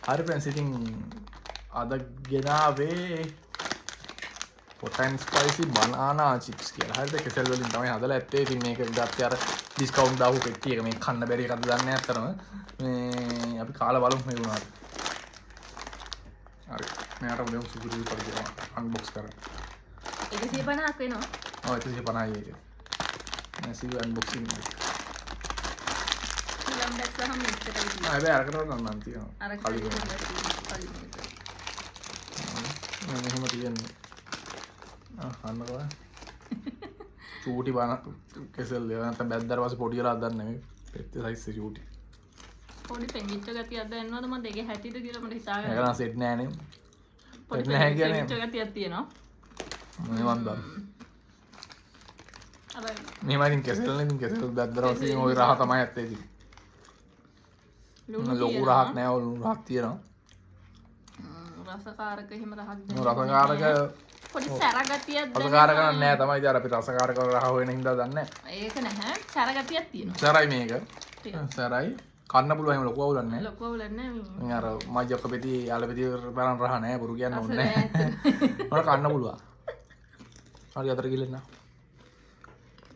හරි ෆ්‍රෙන්ඩ්ස් ඉතින් අද ගෙනාවේ hot and spicy banana chips කියලා. හරිද? කෙසෙල් වලින් තමයි හදලා ඇත්තේ. ඉතින් මේක ගත්තේ අර ඩිස්කවුන්ට් දාපු පෙට්ටි එක. මේක කන්න බැරි එකක්ද දන්නේ නැහැ අතරම. මේ අපි කාලා බලමු මේ වුණාද. හරි. මෙයාට උදේ සුදුසු පරිදි අන්බොක්ස් කරන්න. 150ක් වෙනවා. ඔව් 150යි ඒක. නැසිව අන්බොක්සින් එක. ඊළඟ දැක්සහම මෙච්චරයි. හැබැයි අරකට ගන්න තියෙනවා. අර කලින් මෙහෙම තියෙන්නේ. අහන්න බලන්න. චූටි බාන කෙසෙල් එක නැත්නම් බැද්දාට පස්සේ පොඩි වෙලා හදන්න නෙමෙයි. පෙත්තේ සයිස් එක චූටි. පොඩි පෙන්විච්ච ගතියක් දැනනවද මම දෙකේ හැටිද කියලා මට හිතාගන්න. ඒක නම් සෙට් නෑ නේ. පොඩි නැහැ කියන්නේ. පෙන්විච්ච ගතියක් තියෙනවා. මේ වන්දා. අර මෙහෙම ඉතින් කෙසෙල් නේ ඉතින් කෙසෙල් බැද්දාට පස්සේ ওই රහ තමයි ඇත්තේ ඉතින්. ලොකු රහක් නෑ ඔය රහක් තියෙනවා. රසකාරක එහෙම රහක් රසකාරක පොඩි සැර ගතියක් රසකාරක නෑ තමයි ඉතින් අර අපි රසකාරක රහ හොයන හින්දා දන්නේ නෑ. ඒක නැහැ. සැර ගතියක් තියෙනවා. සරයි මේක. සරයි. කන්න පුළුවන් එහෙම ලොකු අවුලක් නෑ. ලොකු අවුලක් නැහැ. මම අර මජ්ජක පෙති යාල පෙති බලන් රහ නෑ බොරු කියන්න ඕනේ නෑ. මට කන්න පුළුවන්. හරි අතර ගිලෙන්න.